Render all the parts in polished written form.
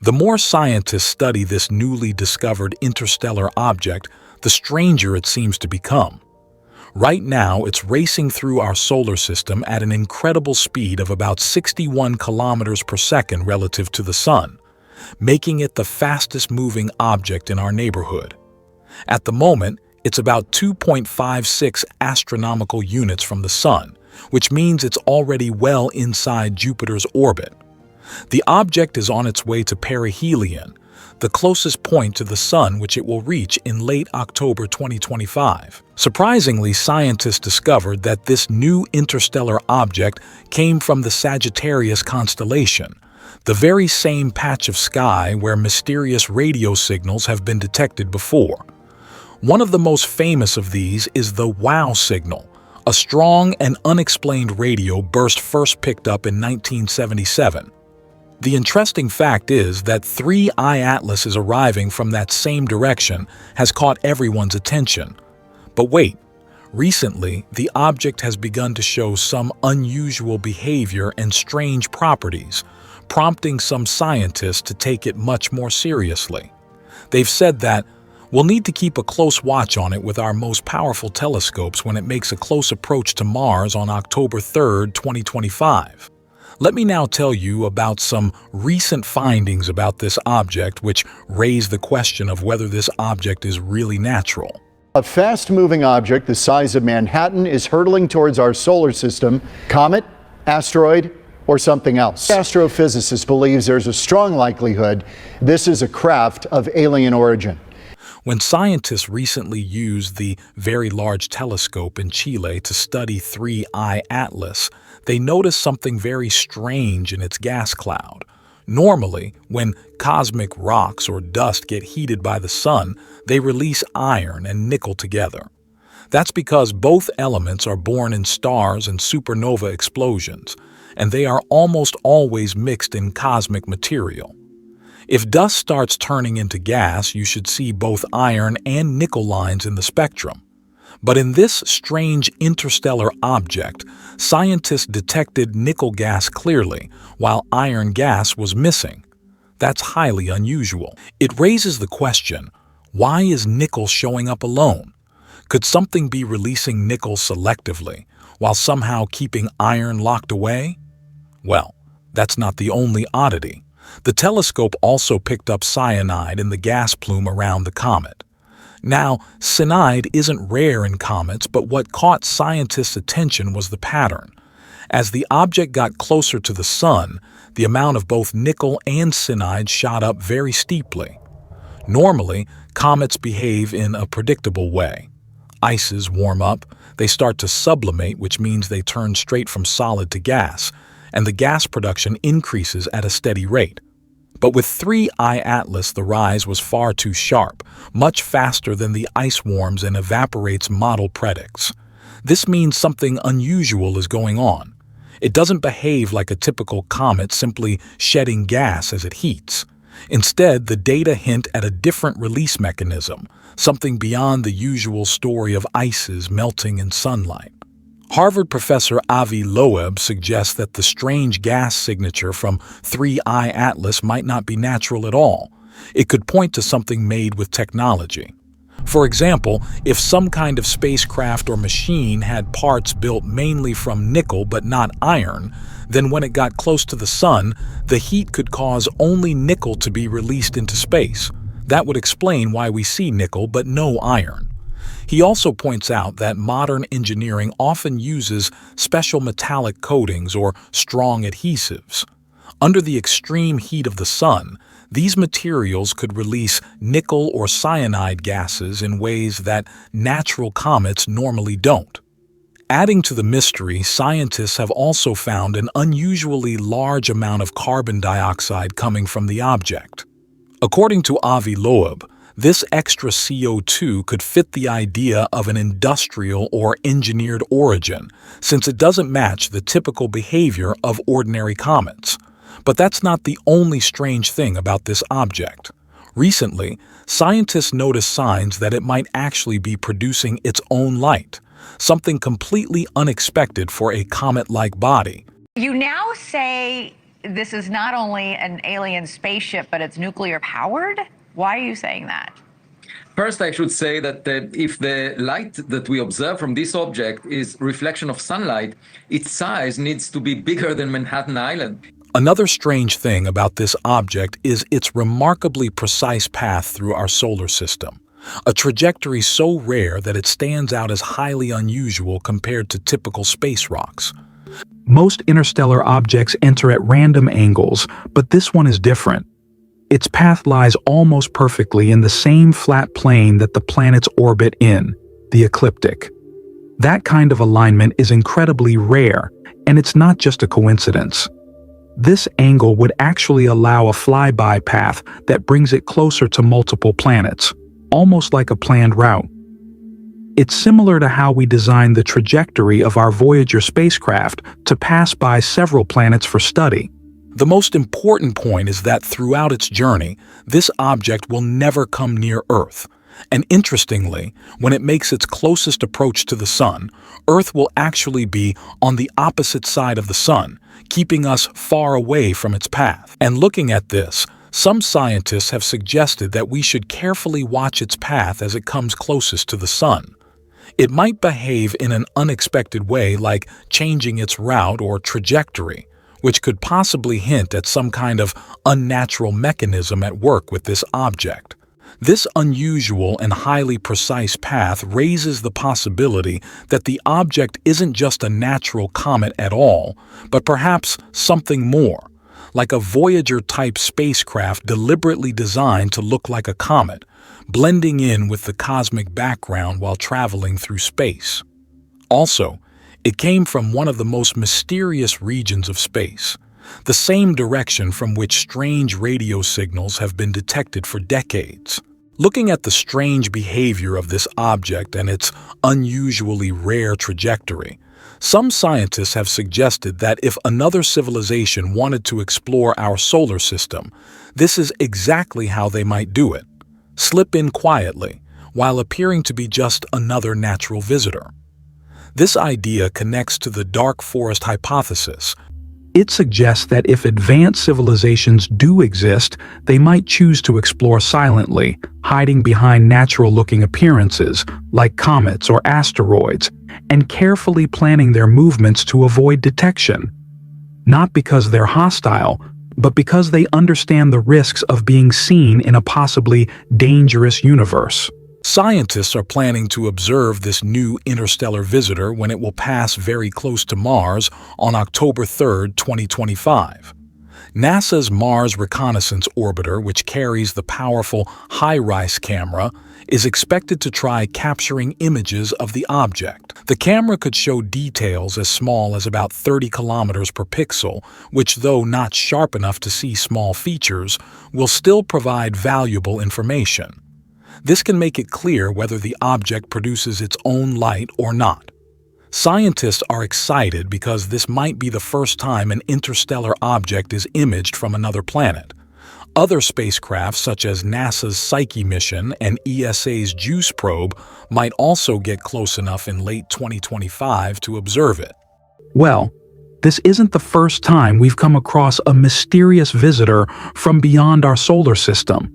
The more scientists study this newly discovered interstellar object, the stranger it seems to become. Right now, it's racing through our solar system at an incredible speed of about 61 kilometers per second relative to the Sun, making it the fastest-moving object in our neighborhood. At the moment, it's about 2.56 astronomical units from the Sun, which means it's already well inside Jupiter's orbit. The object is on its way to perihelion, the closest point to the Sun which it will reach in late October 2025. Surprisingly, scientists discovered that this new interstellar object came from the Sagittarius constellation, the very same patch of sky where mysterious radio signals have been detected before. One of the most famous of these is the WOW signal, a strong and unexplained radio burst first picked up in 1977. The interesting fact is that 3I-ATLAS is arriving from that same direction has caught everyone's attention. But wait, recently the object has begun to show some unusual behavior and strange properties, prompting some scientists to take it much more seriously. They've said that we'll need to keep a close watch on it with our most powerful telescopes when it makes a close approach to Mars on October 3, 2025. Let me now tell you about some recent findings about this object which raise the question of whether this object is really natural. A fast-moving object the size of Manhattan is hurtling towards our solar system. Comet, asteroid, or something else. Astrophysicist believes there's a strong likelihood this is a craft of alien origin. When scientists recently used the Very Large Telescope in Chile to study 3I-ATLAS, they noticed something very strange in its gas cloud. Normally, when cosmic rocks or dust get heated by the sun, they release iron and nickel together. That's because both elements are born in stars and supernova explosions, and they are almost always mixed in cosmic material. If dust starts turning into gas, you should see both iron and nickel lines in the spectrum. But in this strange interstellar object, scientists detected nickel gas clearly, while iron gas was missing. That's highly unusual. It raises the question, why is nickel showing up alone? Could something be releasing nickel selectively, while somehow keeping iron locked away? Well, that's not the only oddity. The telescope also picked up cyanide in the gas plume around the comet. Now, cyanide isn't rare in comets, but what caught scientists' attention was the pattern. As the object got closer to the Sun, the amount of both nickel and cyanide shot up very steeply. Normally, comets behave in a predictable way. Ices warm up, they start to sublimate, which means they turn straight from solid to gas, and the gas production increases at a steady rate. But with 3I-ATLAS, the rise was far too sharp, much faster than the ice warms and evaporates model predicts. This means something unusual is going on. It doesn't behave like a typical comet simply shedding gas as it heats. Instead, the data hint at a different release mechanism, something beyond the usual story of ices melting in sunlight. Harvard professor Avi Loeb suggests that the strange gas signature from 3I-ATLAS might not be natural at all. It could point to something made with technology. For example, if some kind of spacecraft or machine had parts built mainly from nickel but not iron, then when it got close to the Sun, the heat could cause only nickel to be released into space. That would explain why we see nickel but no iron. He also points out that modern engineering often uses special metallic coatings or strong adhesives. Under the extreme heat of the Sun, these materials could release nickel or cyanide gases in ways that natural comets normally don't. Adding to the mystery, scientists have also found an unusually large amount of carbon dioxide coming from the object. According to Avi Loeb, this extra CO2 could fit the idea of an industrial or engineered origin, since it doesn't match the typical behavior of ordinary comets. But that's not the only strange thing about this object. Recently, scientists noticed signs that it might actually be producing its own light, something completely unexpected for a comet-like body. You now say this is not only an alien spaceship, but it's nuclear powered? Why are you saying that? First, I should say that if the light that we observe from this object is reflection of sunlight, its size needs to be bigger than Manhattan Island. Another strange thing about this object is its remarkably precise path through our solar system, a trajectory so rare that it stands out as highly unusual compared to typical space rocks. Most interstellar objects enter at random angles, but this one is different. Its path lies almost perfectly in the same flat plane that the planets orbit in, the ecliptic. That kind of alignment is incredibly rare, and it's not just a coincidence. This angle would actually allow a flyby path that brings it closer to multiple planets, almost like a planned route. It's similar to how we designed the trajectory of our Voyager spacecraft to pass by several planets for study. The most important point is that throughout its journey, this object will never come near Earth. And interestingly, when it makes its closest approach to the Sun, Earth will actually be on the opposite side of the Sun, keeping us far away from its path. And looking at this, some scientists have suggested that we should carefully watch its path as it comes closest to the Sun. It might behave in an unexpected way, like changing its route or trajectory, which could possibly hint at some kind of unnatural mechanism at work with this object. This unusual and highly precise path raises the possibility that the object isn't just a natural comet at all, but perhaps something more, like a Voyager-type spacecraft deliberately designed to look like a comet, blending in with the cosmic background while traveling through space. Also, it came from one of the most mysterious regions of space, the same direction from which strange radio signals have been detected for decades. Looking at the strange behavior of this object and its unusually rare trajectory, some scientists have suggested that if another civilization wanted to explore our solar system, this is exactly how they might do it. Slip in quietly, while appearing to be just another natural visitor. This idea connects to the dark forest hypothesis. It suggests that if advanced civilizations do exist, they might choose to explore silently, hiding behind natural-looking appearances, like comets or asteroids, and carefully planning their movements to avoid detection. Not because they're hostile, but because they understand the risks of being seen in a possibly dangerous universe. Scientists are planning to observe this new interstellar visitor when it will pass very close to Mars on October 3, 2025. NASA's Mars Reconnaissance Orbiter, which carries the powerful HiRISE camera, is expected to try capturing images of the object. The camera could show details as small as about 30 kilometers per pixel, which, though not sharp enough to see small features, will still provide valuable information. This can make it clear whether the object produces its own light or not. Scientists are excited because this might be the first time an interstellar object is imaged from another planet. Other spacecraft, such as NASA's Psyche mission and ESA's JUICE probe, might also get close enough in late 2025 to observe it. Well, this isn't the first time we've come across a mysterious visitor from beyond our solar system.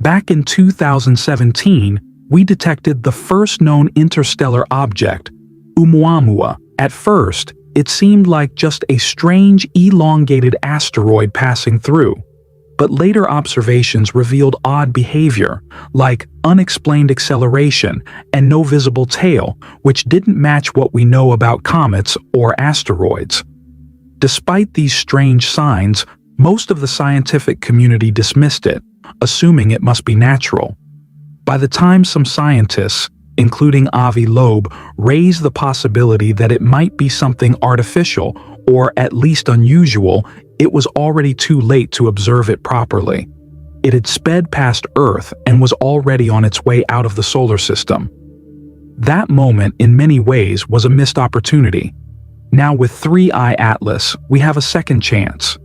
Back in 2017, we detected the first known interstellar object, Oumuamua. At first, it seemed like just a strange, elongated asteroid passing through. But later observations revealed odd behavior, like unexplained acceleration and no visible tail, which didn't match what we know about comets or asteroids. Despite these strange signs, most of the scientific community dismissed it, assuming it must be natural. By the time some scientists, including Avi Loeb, raised the possibility that it might be something artificial or at least unusual, it was already too late to observe it properly. It had sped past Earth and was already on its way out of the solar system. That moment, in many ways, was a missed opportunity. Now with 3I-ATLAS, we have a second chance.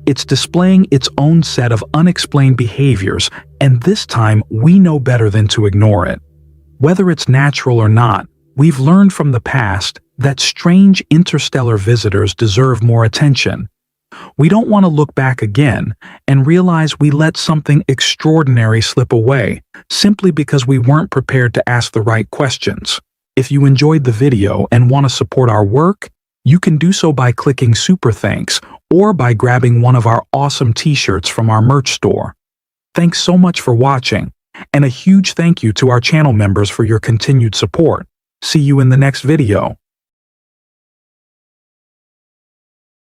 It's displaying its own set of unexplained behaviors, and this time we know better than to ignore it. Whether it's natural or not, we've learned from the past that strange interstellar visitors deserve more attention, We don't want to look back again and realize we let something extraordinary slip away simply because we weren't prepared to ask the right questions. If you enjoyed the video and want to support our work, you can do so by clicking Super Thanks or by grabbing one of our awesome t-shirts from our merch store. Thanks so much for watching, and a huge thank you to our channel members for your continued support. See you in the next video.